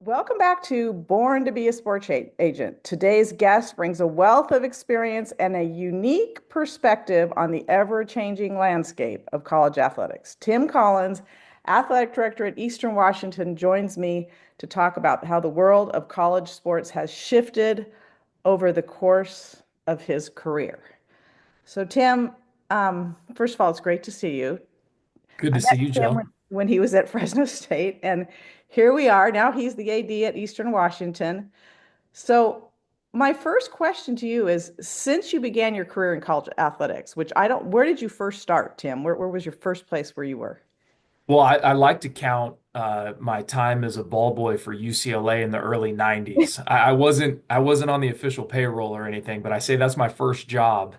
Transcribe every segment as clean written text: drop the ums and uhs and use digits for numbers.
Welcome back to Born to be a Sports Agent. Today's guest brings a wealth of experience and a unique perspective on the ever-changing landscape of college athletics. Tim Collins, athletic director at Eastern Washington, joins me to talk about how the world of college sports has shifted over the course of his career. So, Tim, first of all, it's great to see you. Good I to see met you, Tim Jill. when he was at Fresno State, and here we are. Now he's the AD at Eastern Washington. So, my first question to you is, since you began your career in college athletics, which I don't, where did you first start, Tim? Where was your first place where you were? Well, I like to count my time as a ball boy for UCLA in the early 90s. I wasn't on the official payroll or anything, but I say that's my first job.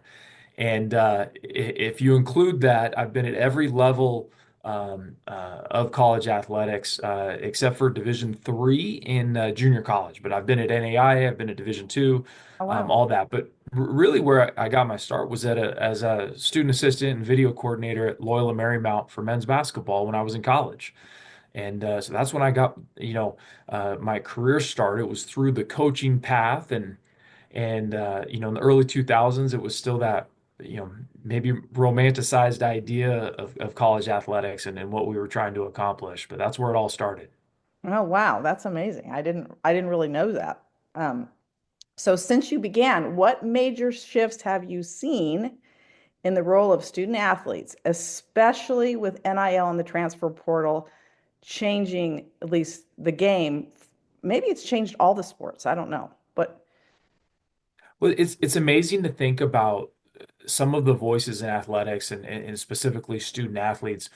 And if you include that, I've been at every level of college athletics except for Division III in junior college. But I've been at NAIA, I've been at Division II, Oh, wow. all that. But really, where I got my start was as a student assistant and video coordinator at Loyola Marymount for men's basketball when I was in college. And so that's when I got, my career started. It was through the coaching path, and in the early 2000s, it was still that, maybe romanticized idea of college athletics and what we were trying to accomplish. But that's where it all started. Oh, wow. That's amazing. I didn't really know that. Um, so since you began, what major shifts have you seen in the role of student athletes, especially with NIL and the transfer portal changing at least the game? Maybe it's changed all the sports. I don't know. But Well, it's amazing to think about some of the voices in athletics and specifically student athletes.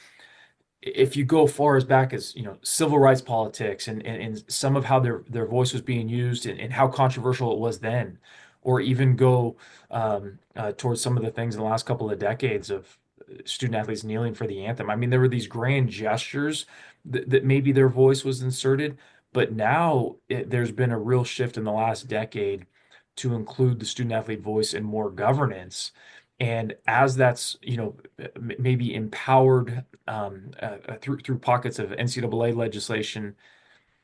If you go far as back as civil rights politics and some of how their voice was being used and how controversial it was then, or even go towards some of the things in the last couple of decades of student athletes kneeling for the anthem. I mean, there were these grand gestures that maybe their voice was inserted, but now there's been a real shift in the last decade to include the student athlete voice in more governance. And as that's, maybe empowered through pockets of NCAA legislation,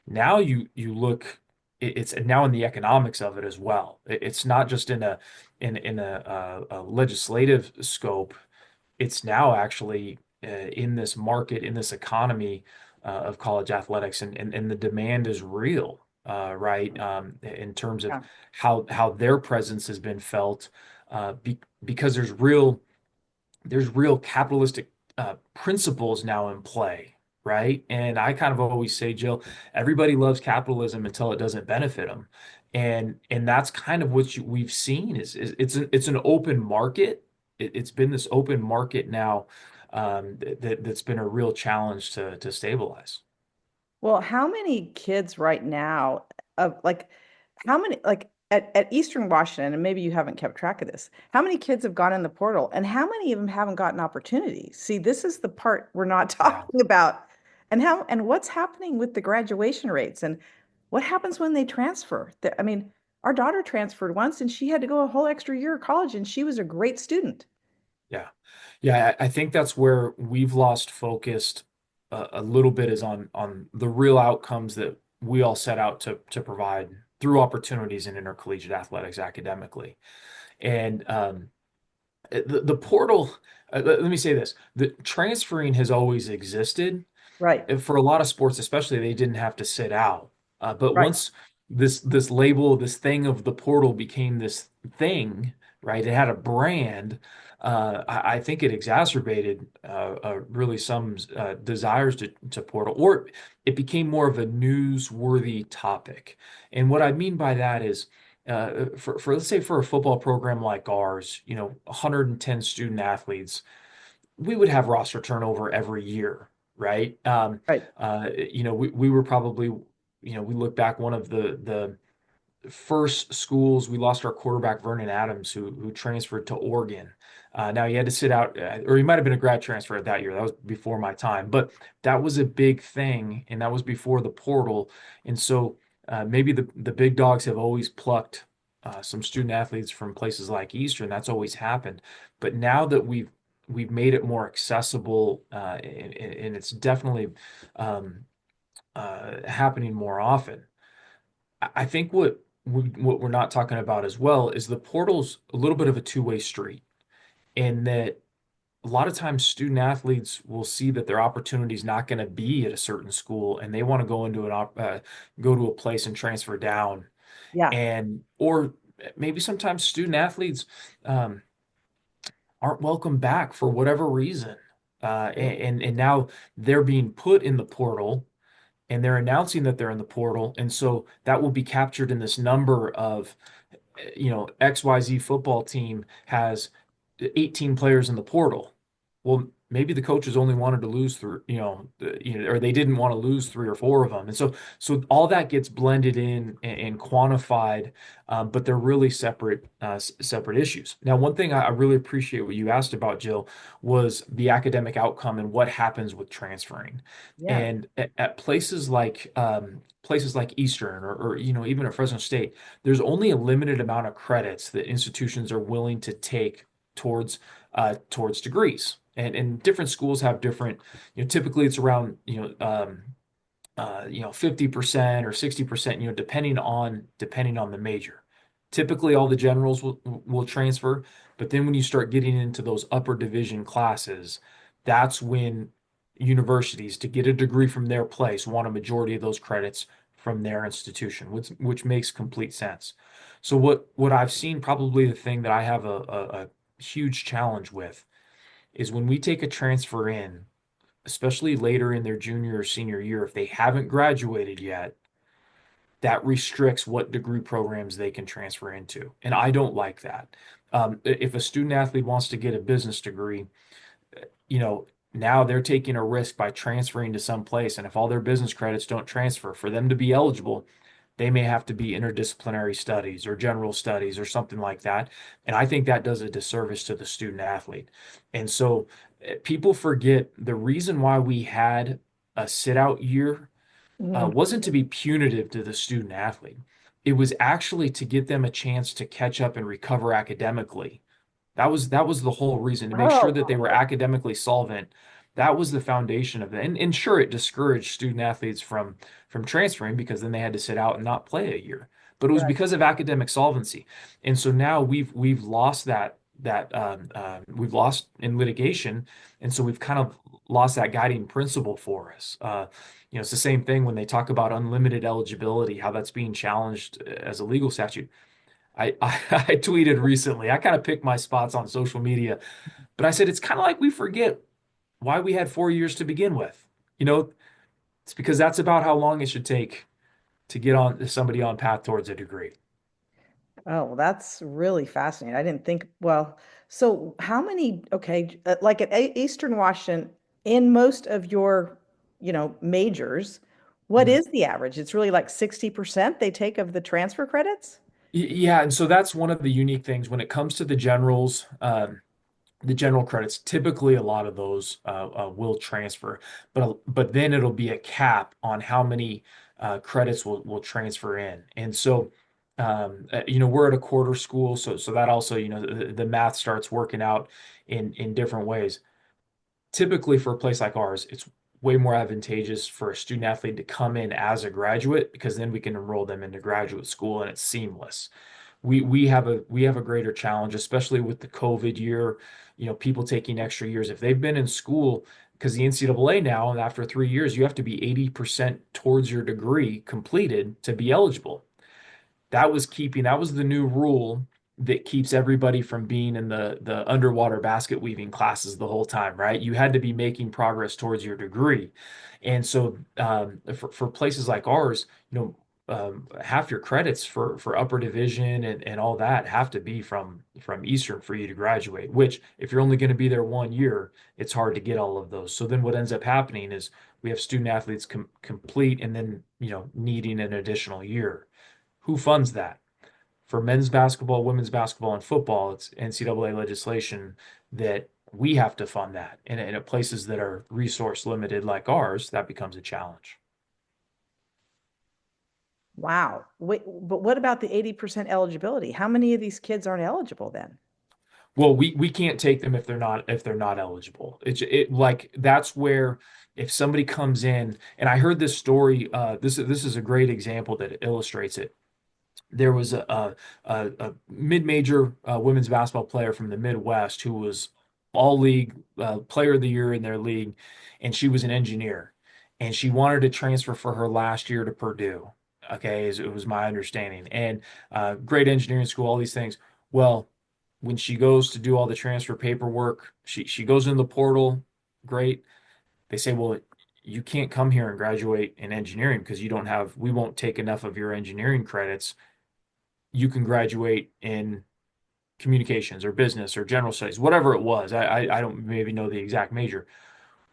now you look, it's now in the economics of it as well. It's not just in a legislative scope. It's now actually in this market, in this economy of college athletics, and the demand is real, right? In terms of yeah. how their presence has been felt, because there's real capitalistic principles now in play, right? And I kind of always say, Jill, everybody loves capitalism until it doesn't benefit them, and that's kind of what we've seen is it's an open market. It's been this open market now, that's been a real challenge to stabilize. Well, how many kids right now of like how many like at Eastern Washington, and maybe you haven't kept track of this, how many kids have gone in the portal and how many of them haven't gotten opportunities? See, this is the part we're not Yeah. talking about. And what's happening with the graduation rates and what happens when they transfer? I mean, our daughter transferred once and she had to go a whole extra year of college and she was a great student. Yeah. Yeah, I think that's where we've lost focus a little bit is on the real outcomes that we all set out to provide through opportunities in intercollegiate athletics academically. And the portal, let me say this, the transferring has always existed. Right, And for a lot of sports, especially, they didn't have to sit out. But right. once this label, this thing of the portal became this thing, right? It had a brand. I think it exacerbated really some desires to portal, or it became more of a newsworthy topic. And what I mean by that is, for let's say for a football program like ours, 110 student athletes, we would have roster turnover every year, right? Right. We were probably, we look back, one of the first schools. We lost our quarterback Vernon Adams, who transferred to Oregon. Now he had to sit out, or he might have been a grad transfer that year. That was before my time, but that was a big thing, and that was before the portal. And so maybe the big dogs have always plucked some student athletes from places like Eastern. That's always happened. But now that we've made it more accessible, and it's definitely happening more often. I think what we're not talking about as well is the portal's a little bit of a two-way street, in that a lot of times student athletes will see that their opportunity is not going to be at a certain school, and they want to go into go to a place and transfer down, Yeah. and or maybe sometimes student athletes um, aren't welcome back for whatever reason, and now they're being put in the portal, and they're announcing that they're in the portal, and so that will be captured in this number of, XYZ football team has 18 players in the portal. Well, maybe the coaches only wanted to lose through, or they didn't want to lose three or four of them. And so all that gets blended in and quantified, but they're really separate issues. Now, one thing I really appreciate what you asked about, Jill, was the academic outcome and what happens with transferring. Yeah. And at places like Eastern, or even at Fresno State, there's only a limited amount of credits that institutions are willing to take towards towards degrees. And different schools have different, typically it's around, 50% or 60%, depending on the major. Typically all the generals will transfer, but then when you start getting into those upper division classes, that's when universities, to get a degree from their place, want a majority of those credits from their institution, which makes complete sense. So what I've seen, probably the thing that I have a huge challenge with, is when we take a transfer in, especially later in their junior or senior year, if they haven't graduated yet, that restricts what degree programs they can transfer into. And I don't like that. If a student athlete wants to get a business degree, you know, now they're taking a risk by transferring to some place. And if all their business credits don't transfer, for them to be eligible, they may have to be interdisciplinary studies or general studies or something like that. And I think that does a disservice to the student athlete. And so people forget the reason why we had a sit out year Mhm. wasn't to be punitive to the student athlete. It was actually to get them a chance to catch up and recover academically. That was the whole reason, to make sure Oh, that they were academically solvent. That was the foundation of it. And sure, it discouraged student athletes from transferring, because then they had to sit out and not play a year. But it was right. because of academic solvency. And so now we've lost we've lost in litigation, and so we've kind of lost that guiding principle for us. It's the same thing when they talk about unlimited eligibility, how that's being challenged as a legal statute. I tweeted recently. I kind of picked my spots on social media, but I said it's kind of like we forget why we had 4 years to begin with. You know, it's because that's about how long it should take to get on somebody on path towards a degree. Oh, well, that's really fascinating. I didn't think, well, so how many, okay, like at Eastern Washington, in most of your, majors, what Mhm. is the average? It's really like 60% they take of the transfer credits? Yeah, and so that's one of the unique things when it comes to the generals. The general credits, typically a lot of those will transfer, but then it'll be a cap on how many credits will transfer in. And so, we're at a quarter school, so that also, the math starts working out in different ways. Typically, for a place like ours, it's way more advantageous for a student athlete to come in as a graduate, because then we can enroll them into graduate school and it's seamless. We have a greater challenge, especially with the COVID year, people taking extra years. If they've been in school, because the NCAA now, after 3 years, you have to be 80% towards your degree completed to be eligible. That was the new rule that keeps everybody from being in the underwater basket weaving classes the whole time, right? You had to be making progress towards your degree. And so for places like ours, half your credits for upper division and all that have to be from Eastern for you to graduate, which if you're only going to be there 1 year, it's hard to get all of those. So then what ends up happening is we have student athletes complete and then, needing an additional year. Who funds that? For men's basketball, women's basketball, and football, it's NCAA legislation that we have to fund that. And at places that are resource limited like ours, that becomes a challenge. Wow. Wait, but what about the 80% eligibility? How many of these kids aren't eligible then? Well, we can't take them if they're not eligible. It like that's where if somebody comes in, and I heard this story, this is a great example that illustrates it. There was a mid-major women's basketball player from the Midwest who was all league player of the year in their league, and she was an engineer, and she wanted to transfer for her last year to Purdue. Okay, it was my understanding, and great engineering school, all these things. Well, when she goes to do all the transfer paperwork, she goes in the portal. Great. They say, well, you can't come here and graduate in engineering because you don't have, we won't take enough of your engineering credits. You can graduate in communications or business or general studies, whatever it was. I don't maybe know the exact major.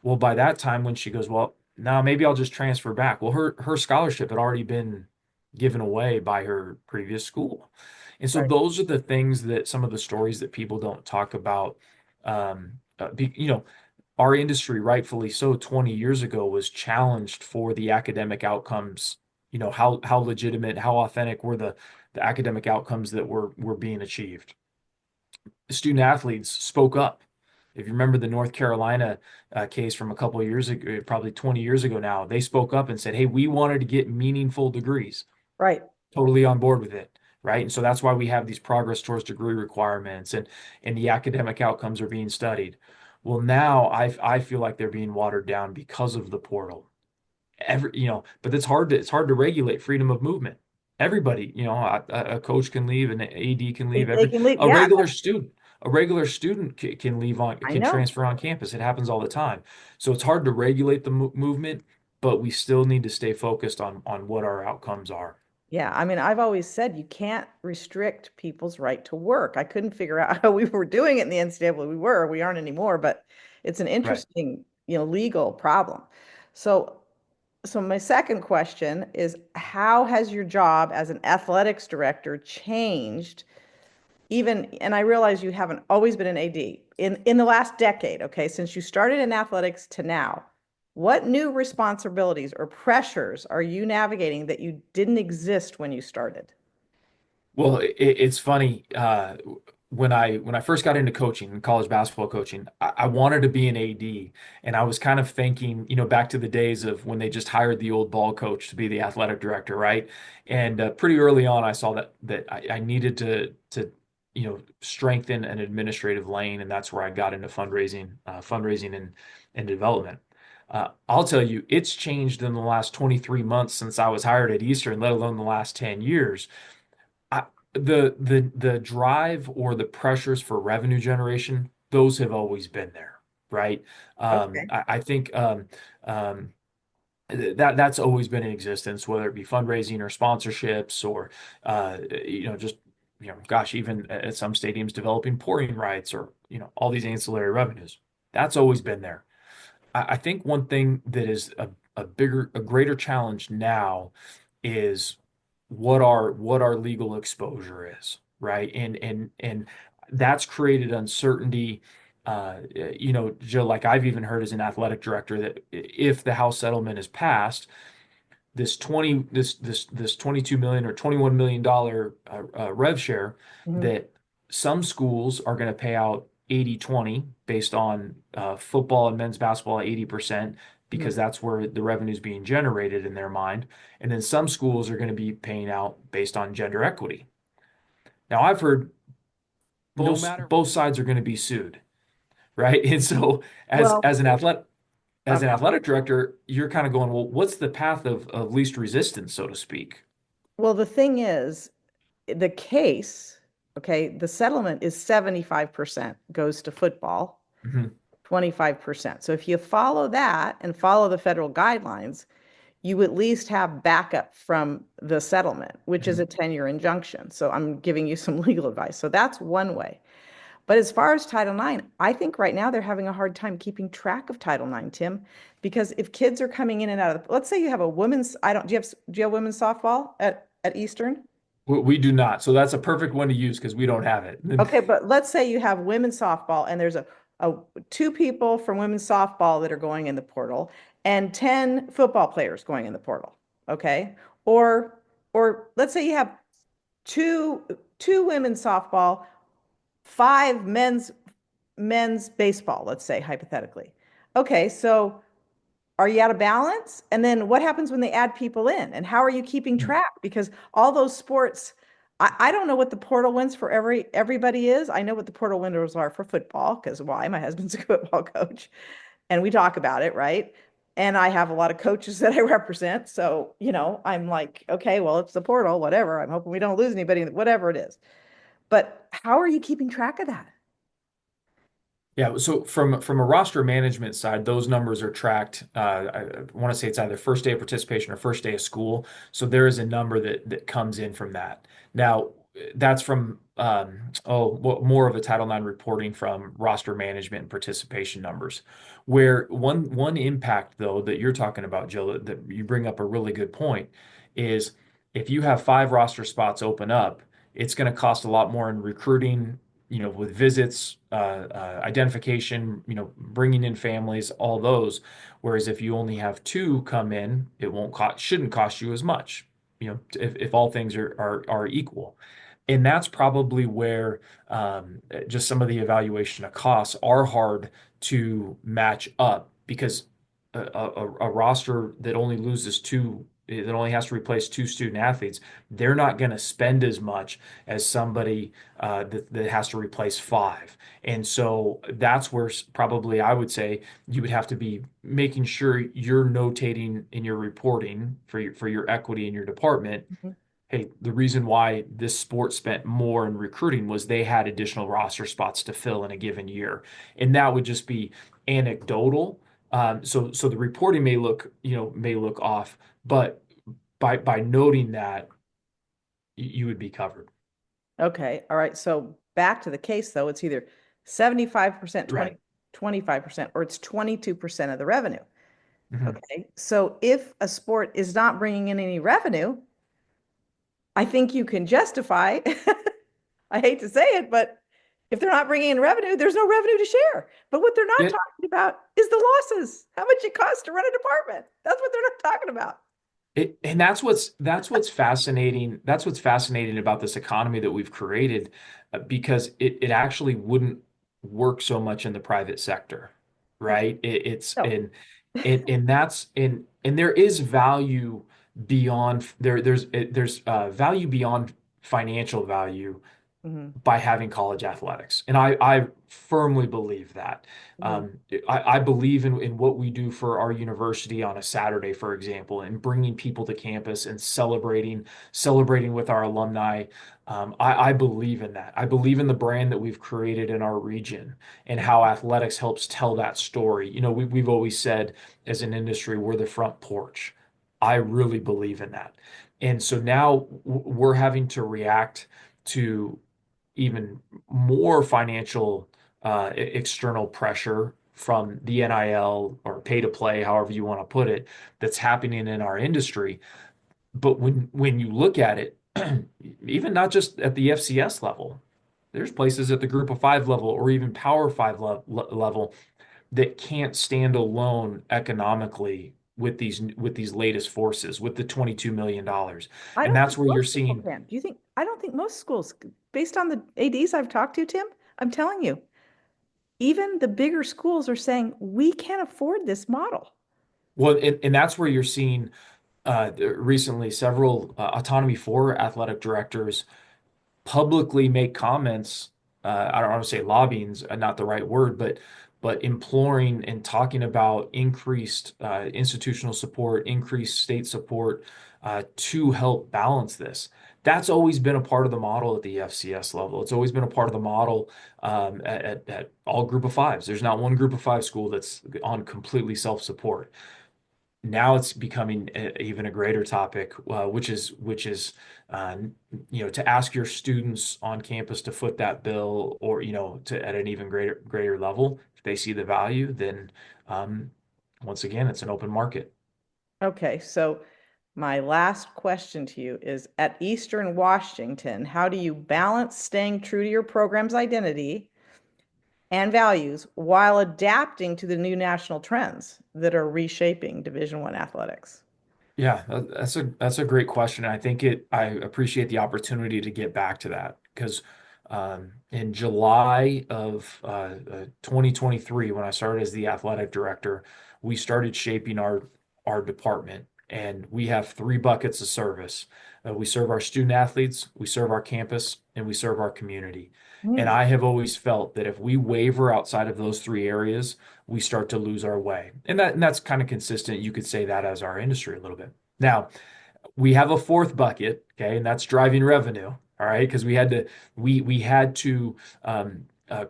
Well, by that time, when she goes, well, now maybe I'll just transfer back. Well, her scholarship had already been given away by her previous school. And so Right. those are the things that some of the stories that people don't talk about. You know, our industry, rightfully so, 20 years ago was challenged for the academic outcomes. You know, how legitimate, how authentic were the academic outcomes that were being achieved. Student athletes spoke up. If you remember the North Carolina case from a couple of years ago, probably 20 years ago now, they spoke up and said, "Hey, we wanted to get meaningful degrees." Right. Totally on board with it, right? And so that's why we have these progress towards degree requirements and the academic outcomes are being studied. Well, now I feel like they're being watered down because of the portal. But it's hard to regulate freedom of movement. Everybody, a coach can leave, an AD can leave, They can leave. a Yeah, regular student can leave I can know. transfer on campus. It happens all the time. So it's hard to regulate the movement, but we still need to stay focused on what our outcomes are. Yeah, I mean, I've always said you can't restrict people's right to work. I couldn't figure out how we were doing it in the NCAA. We aren't anymore, but it's an Right. interesting, legal problem. So, so my second question is, how has your job as an athletics director changed even, and I realize you haven't always been an AD in the last decade, okay, since you started in athletics to now, what new responsibilities or pressures are you navigating that you didn't exist when you started? Well, it's funny. When I first got into coaching, college basketball coaching, I wanted to be an AD, and I was kind of thinking, back to the days of when they just hired the old ball coach to be the athletic director, right? And pretty early on, I saw that I needed to strengthen an administrative lane, and that's where I got into fundraising and development. I'll tell you, it's changed in the last 23 months since I was hired at Eastern, let alone the last 10 years. I, the drive or the pressures for revenue generation, those have always been there, right? Okay. I think um, that's always been in existence, whether it be fundraising or sponsorships or just gosh, even at some stadiums developing pouring rights or all these ancillary revenues. That's always been there. I think one thing that is a greater challenge now is what our legal exposure is, right? And that's created uncertainty. Joe, like I've even heard as an athletic director that if the House settlement is passed, this 22 million or 21 million dollar rev share Mhm. that some schools are going to pay out 80/20 based on football and men's basketball at 80% Mhm. because that's where the revenue is being generated in their mind. And then some schools are going to be paying out based on gender equity. Now I've heard both sides are going to be sued, right? And so Well, as um, an athletic director, you're kind of going, well, what's the path of least resistance, so to speak? well, the thing is, the case, okay, the settlement is 75% goes to football, Mhm. 25%. So if you follow that and follow the federal guidelines, you at least have backup from the settlement, which is Mhm. a 10-year injunction. So I'm giving you some legal advice. So that's one way. But as far as Title IX, I think right now they're having a hard time keeping track of Title IX, Tim, because if kids are coming in and out of let's say you have a women's, I don't, do you have women's softball at Eastern? We do not. So that's a perfect one to use because we don't have it. Okay, but let's say you have women's softball and there's a two people from women's softball that are going in the portal and 10 football players going in the portal. Okay. Or or let's say you have two women's softball five men's baseball, let's say hypothetically. Okay, so are you out of balance? And then what happens when they add people in? And how are you keeping track? Because all those sports, I don't know what the portal wins for everybody is. I know what the portal windows are for football, because why? My husband's a football coach and we talk about it, right? And I have a lot of coaches that I represent. So, I'm like, okay, well, it's the portal, whatever. I'm hoping we don't lose anybody, whatever it is. But how are you keeping track of that? Yeah, so from a roster management side, those numbers are tracked. I want to say it's either first day of participation or first day of school. So there is a number that comes in from that. Now, that's from more of a Title IX reporting from roster management and participation numbers. Where one impact though that you're talking about, Jill, that you bring up a really good point is if you have five roster spots open up, it's going to cost a lot more in recruiting, with visits, identification, bringing in families, all those. Whereas if you only have two come in, it won't cost, shouldn't cost you as much, if all things are equal. And that's probably where just some of the evaluation of costs are hard to match up because a roster that only loses two, that only has to replace two student athletes, they're not going to spend as much as somebody that has to replace five. And so that's where probably I would say you would have to be making sure you're notating in your reporting for your equity in your department. Mhm. Hey, the reason why this sport spent more in recruiting was they had additional roster spots to fill in a given year. And that would just be anecdotal. So the reporting may look off, but by noting that, you would be covered. Okay. All right. So back to the case, though, it's either 75%, Right. 25%, or it's 22% of the revenue. Mhm. Okay. So if a sport is not bringing in any revenue, I think you can justify, I hate to say it, but if they're not bringing in revenue, there's no revenue to share. But what they're not Yeah, talking about is the losses, how much it costs to run a department. That's what they're not talking about. and that's what's fascinating. That's what's fascinating about this economy that we've created, because it actually wouldn't work so much in the private sector, right? It's No. and that's and there is value beyond there's value beyond financial value Mhm, by having college athletics. And I firmly believe that. mhm. I believe in what we do for our university on a Saturday, for example, and bringing people to campus and celebrating with our alumni. I believe in that. I believe in the brand that we've created in our region and how athletics helps tell that story. We've always said as an industry, we're the front porch. I really believe in that. And so now we're having to react to even more financial external pressure from the NIL or pay to play, however you want to put it, that's happening in our industry. But when you look at it, even not just at the FCS level, there's places at the Group of Five level or even Power Five level that can't stand alone economically with these latest forces, with the $22 million. I And don't that's think where you're most people seeing. can. Do you think? I don't think most schools, based on the ADs I've talked to, Tim, I'm telling you, even the bigger schools are saying we can't afford this model. Well, and that's where you're seeing recently several Autonomy 4 athletic directors publicly make comments. I don't want to say lobbying's not the right word, but imploring and talking about increased institutional support, increased state support to help balance this. That's always been a part of the model at the FCS level. It's always been a part of the model at all Group of Fives. There's not one Group of Five school that's on completely self-support. Now it's becoming even a greater topic, which is uh, to ask your students on campus to foot that bill, or to at an even greater level. If they see the value, then um, once again, it's an open market. Okay, so my last question to you is at Eastern Washington, how do you balance staying true to your program's identity and values while adapting to the new national trends that are reshaping Division One athletics? Yeah, that's a great question. I think I appreciate the opportunity to get back to that because In July of 2023, when I started as the athletic director, we started shaping our department, and we have three buckets of service. We serve our student athletes, we serve our campus, and we serve our community. And Mm, I have always felt that if we waver outside of those three areas, we start to lose our way. And that's kind of consistent. You could say that as our industry a little bit. Now, we have a fourth bucket, okay, and that's driving revenue. All right, because we had to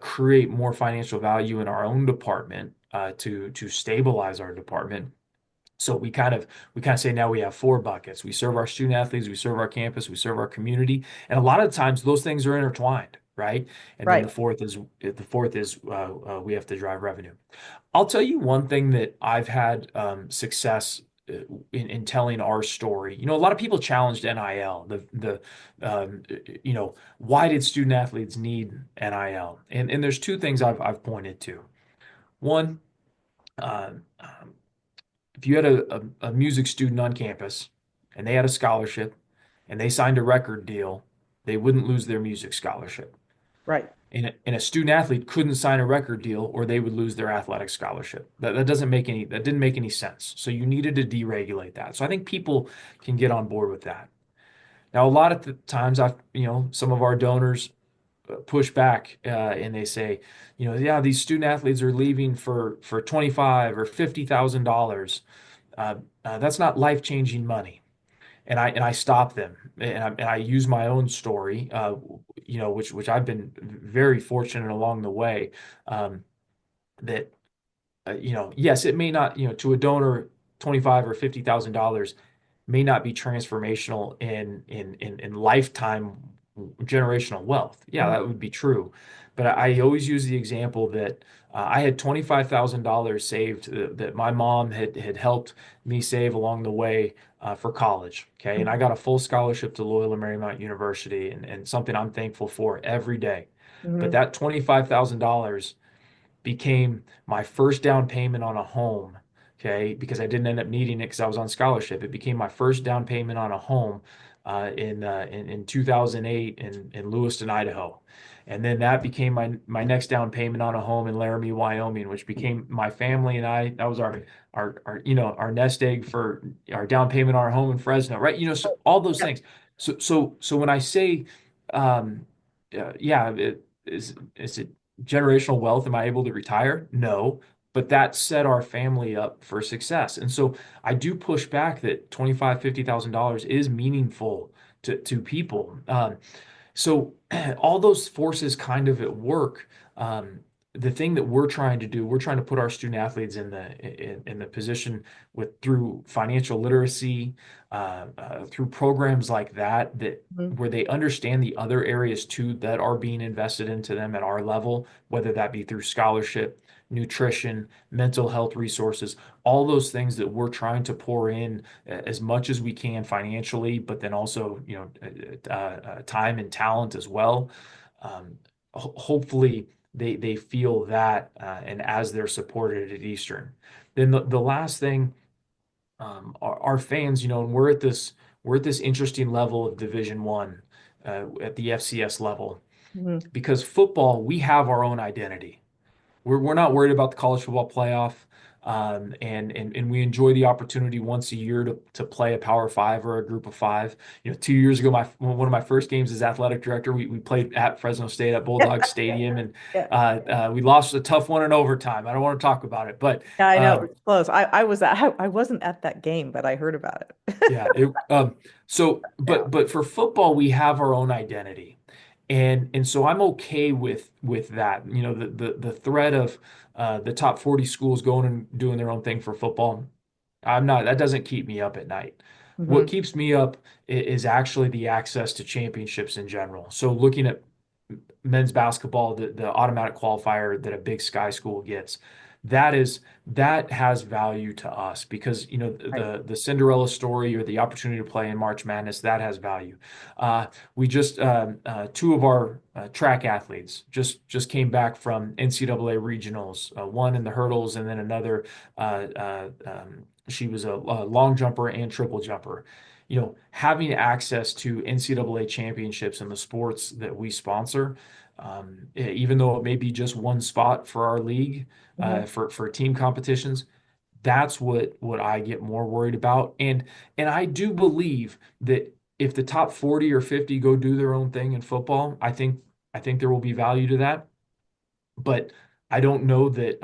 create more financial value in our own department to stabilize our department. So we kind of say now we have four buckets. We serve our student athletes, we serve our campus, we serve our community, and a lot of times those things are intertwined, right? And then right. the fourth is we have to drive revenue. I'll tell you one thing that I've had success in telling our story. A lot of people challenged NIL. Why did student athletes need NIL? And there's two things I've pointed to. One, uh, um, if you had a music student on campus and they had a scholarship and they signed a record deal, they wouldn't lose their music scholarship. Right. And a student athlete couldn't sign a record deal or they would lose their athletic scholarship. That didn't make any sense. So you needed to deregulate that. So I think people can get on board with that. Now, a lot of the times some of our donors push back and they say, yeah, these student athletes are leaving for 25 or $50,000. That's not life-changing money. And I stop them and I use my own story, which I've been very fortunate along the way, that yes, it may not, to a donor, 25 or $50,000 may not be transformational in lifetime generational wealth. Yeah, Mhm. that would be true. But I always use the example that I had $25,000 saved that my mom had helped me save along the way for college. Okay. And I got a full scholarship to Loyola Marymount University and something I'm thankful for every day. But Mhm. that $25,000 became my first down payment on a home. Okay, because I didn't end up needing it because I was on scholarship. It became my first down payment on a home in 2008 in Lewiston, Idaho, and then that became my next down payment on a home in Laramie, Wyoming, which became my family and I. That was our nest egg for our down payment on our home in Fresno, right? So all those Yeah. things. So when I say, yeah, is it generational wealth? Am I able to retire? No, but that set our family up for success. And so I do push back that 25, $50,000 is meaningful to people. So all those forces kind of at work. The thing that we're trying to do, we're trying to put our student athletes in the position through financial literacy, through programs like that Mhm. where they understand the other areas too that are being invested into them at our level, whether that be through scholarship, nutrition, mental health resources, all those things that we're trying to pour in as much as we can financially, but then also, time and talent as well. Hopefully they feel that, and as they're supported at Eastern. Then the last thing, our fans, and we're at this interesting level of Division One, at the FCS level, Mhm. because football, we have our own identity. We're not worried about the college football playoff. And we enjoy the opportunity once a year to play a Power Five or a Group of Five. 2 years ago, one of my first games as athletic director, we played at Fresno State at Bulldog Stadium, and Yeah. we lost a tough one in overtime. I don't want to talk about it, but Yeah, I know it um, was close. I wasn't at that game, but I heard about it. yeah. Yeah. But for football, we have our own identity, and so I'm okay with that. The threat of the top 40 schools going and doing their own thing for football. I'm not. That doesn't keep me up at night. What Hmm. keeps me up is actually the access to championships in general. So looking at men's basketball, the automatic qualifier that a Big Sky school gets, that has value to us because Right. the Cinderella story or the opportunity to play in March Madness, that has value. We just two of our track athletes just came back from NCAA regionals, one in the hurdles and then another. She was a long jumper and triple jumper. having access to NCAA championships in the sports that we sponsor, even though it may be just one spot for our league, Mhm. for team competitions, that's what I get more worried about. And I do believe that if the top 40 or 50 go do their own thing in football, I think there will be value to that. But I don't know that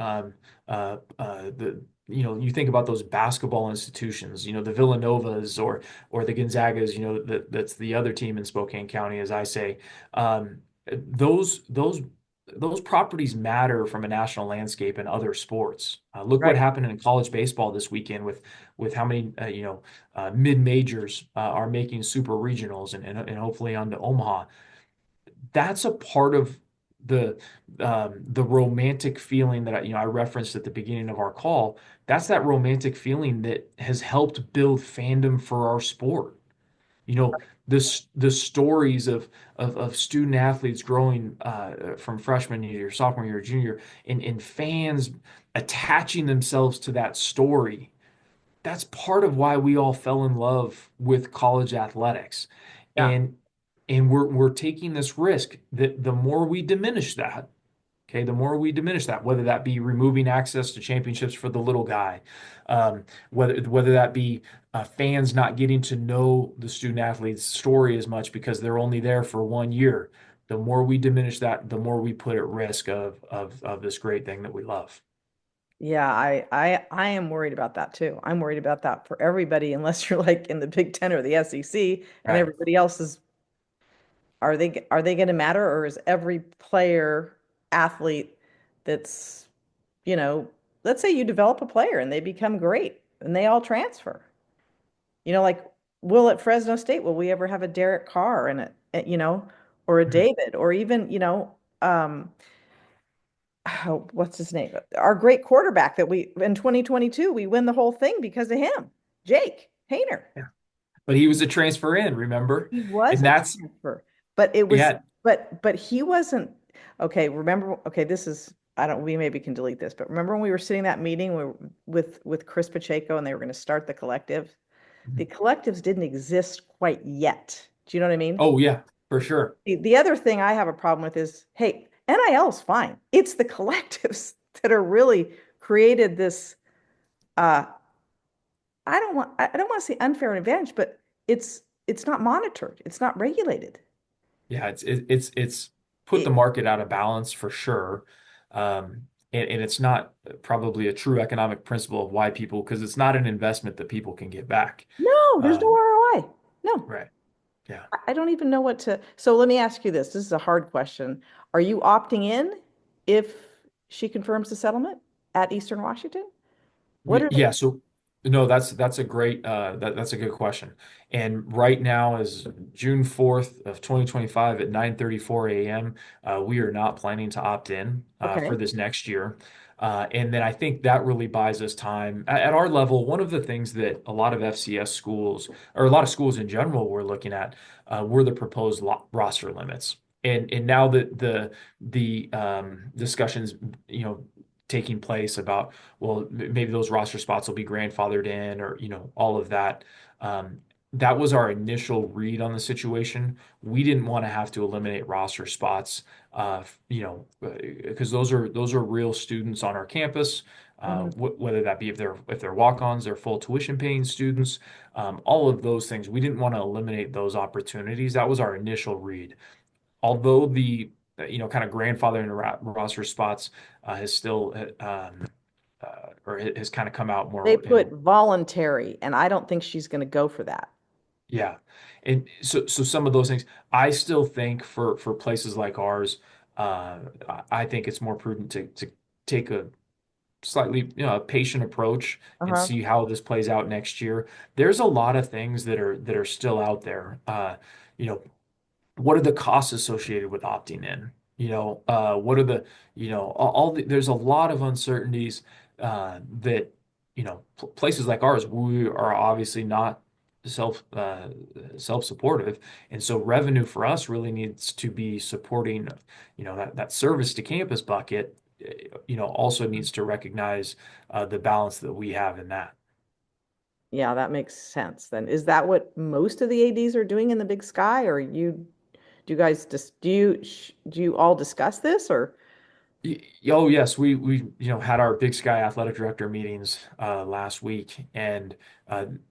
the you think about those basketball institutions, the Villanovas or the Gonzagas, that's the other team in Spokane County, as I say. Those properties matter from a national landscape and other sports. Look what Right. happened in college baseball this weekend with how many mid majors are making super regionals and hopefully on to Omaha. That's a part of the romantic feeling that I referenced at the beginning of our call. That's that romantic feeling that has helped build fandom for our sport. You know, the stories of student athletes growing from freshman year, sophomore year, junior, and fans attaching themselves to that story. That's part of why we all fell in love with college athletics. Yeah. And we're taking this risk that the more we diminish that, okay, the more we diminish that, whether that be removing access to championships for the little guy, whether that be fans not getting to know the student athlete's story as much because they're only there for 1 year, the more we diminish that, the more we put at risk of this great thing that we love. Yeah, I am worried about that too. I'm worried about that for everybody, unless you're like in the Big Ten or the SEC, and Right. everybody else is. Are they going to matter, or is every player athlete that's, you know, let's say you develop a player and they become great and they all transfer. Like will at Fresno State, will we ever have a Derek Carr and or a Mhm. David, or even, what's his name? Our great quarterback that we in 2022, we win the whole thing because of him, Jake Hayner. Yeah. But he was a transfer in, remember? He was And a that's, transfer, but it was, yeah. but he wasn't. Okay, remember, okay, this is, I don't, we maybe can delete this, but remember when we were sitting in that meeting with Chris Pacheco and they were going to start the collective? The collectives didn't exist quite yet. Do you know what I mean? Oh, yeah, for sure. The other thing I have a problem with is, hey, NIL's fine. It's the collectives that are really created this. Uh, I don't want to say unfair advantage, but it's not monitored. It's not regulated. Yeah, it's put the It, market out of balance for sure. And it's not probably a true economic principle of why people, because it's not an investment that people can get back. no, there's no Um, ROI. No, right. Yeah. I don't even know what to. So let me ask you this. This is a hard question. Are you opting in if she confirms the settlement at Eastern Washington? What are Yeah, so no, that's a great that's a good question. And right now is June 4th of 2025 at 9:34 a.m. We are not planning to opt in okay? for this next year. And then I think that really buys us time. At our level, one of the things that a lot of FCS schools or a lot of schools in general were looking at were the proposed roster limits. And now that the discussions, taking place about, well, maybe those roster spots will be grandfathered in or, all of that. Um, that was our initial read on the situation. We didn't want to have to eliminate roster spots, because those are real students on our campus. Mhm. Whether that be if they're walk-ons, they're full tuition paying students, all of those things. We didn't want to eliminate those opportunities. That was our initial read. Although the kind of grandfathering roster spots has still or has kind of come out They more put in. voluntary, and I don't think she's going to go for that. Yeah. And so some of those things, I still think for places like ours, I think it's more prudent to take a slightly, a patient approach and Uh-huh. see how this plays out next year. There's a lot of things that are still out there. You know, what are the costs associated with opting in? What are the, there's a lot of uncertainties that, places like ours, we are obviously not self-supportive. And so revenue for us really needs to be supporting, that service to campus bucket, also needs to recognize the balance that we have in that. Yeah, that makes sense then. Is that what most of the ADs are doing in the Big Sky, or do you guys just do you all discuss this or? Oh yes, we had our Big Sky athletic director meetings last week, and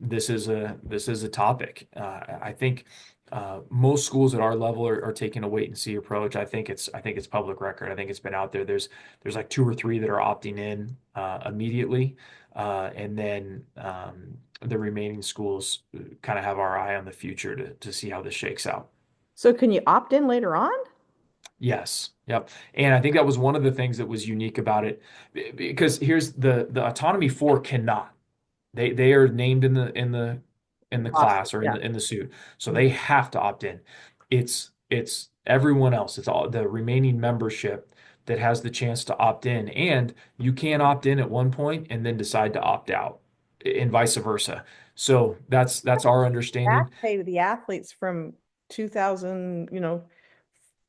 this is a topic. I think most schools at our level are taking a wait and see approach. I think it's public record. I think it's been out there. There's like two or three that are opting in immediately, and then the remaining schools kind of have our eye on the future to see how this shakes out. So can you opt in later on? Yes. Yep. And I think that was one of the things that was unique about it because here's the autonomy four cannot. They are named in the Awesome. class or Yeah. in the suit. So Mhm. they have to opt in. It's everyone else. It's all the remaining membership that has the chance to opt in. And you can opt in at one point and then decide to opt out and vice versa. So that's our Back understanding. pay to the athletes from 2000,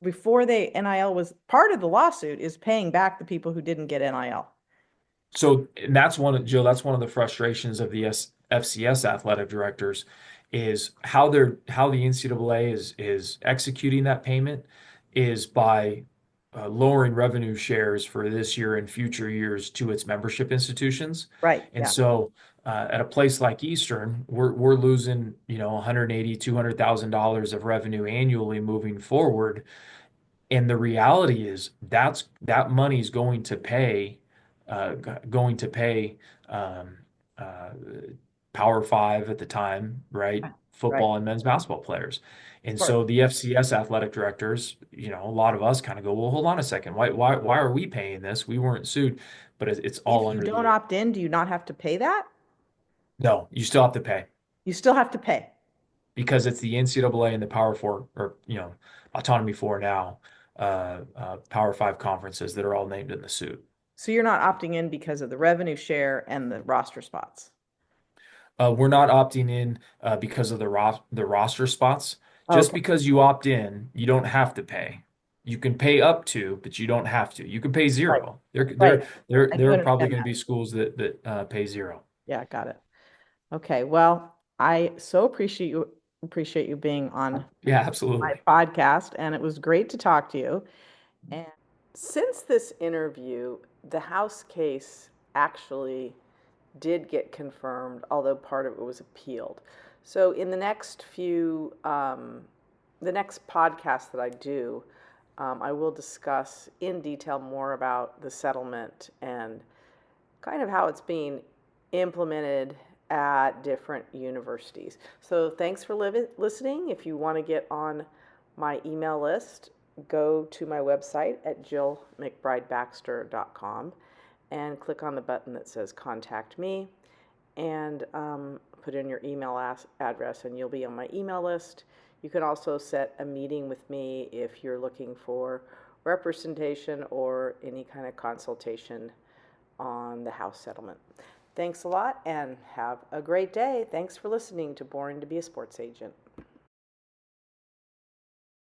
before they NIL was part of the lawsuit is paying back the people who didn't get NIL. So, and that's one of Jill, that's one of the frustrations of the FCS athletic directors is how the NCAA is executing that payment is by lowering revenue shares for this year and future years to its membership institutions. Right. And Yeah. so at a place like Eastern, we're losing, 180, $200,000 of revenue annually moving forward. And the reality is that money's going to pay um, uh, Power Five at the time, right? Right. Football and men's basketball players. Of And course. so the FCS athletic directors, a lot of us kind of go, well, hold on a second. Why are we paying this? We weren't sued, but it's all If you under don't the, opt in, do you not have to pay that? no, you still have to pay You still have to pay. because it's the NCAA and the Power Four or, Autonomy Four now, Power Five conferences that are all named in the suit. So you're not opting in because of the revenue share and the roster spots. We're not opting in because of the roster spots. Just Okay. because you opt in, you don't have to pay. You can pay up to, but you don't have to. You can pay Right. zero. Right. I There do are probably understand going to that. be schools that pay zero. Yeah, got it. Okay. Well, I so appreciate you being on Yeah, my absolutely. podcast, and it was great to talk to you. And since this interview, the House case actually did get confirmed, although part of it was appealed. So in the next podcast that I do, I will discuss in detail more about the settlement and kind of how it's being implemented at different universities. So thanks for listening. If you want to get on my email list, go to my website at jillmcbridebaxter.com and click on the button that says contact me and put in your email address and you'll be on my email list. You can also set a meeting with me if you're looking for representation or any kind of consultation on the house settlement. Thanks a lot and have a great day. Thanks for listening to Boring to be a Sports Agent.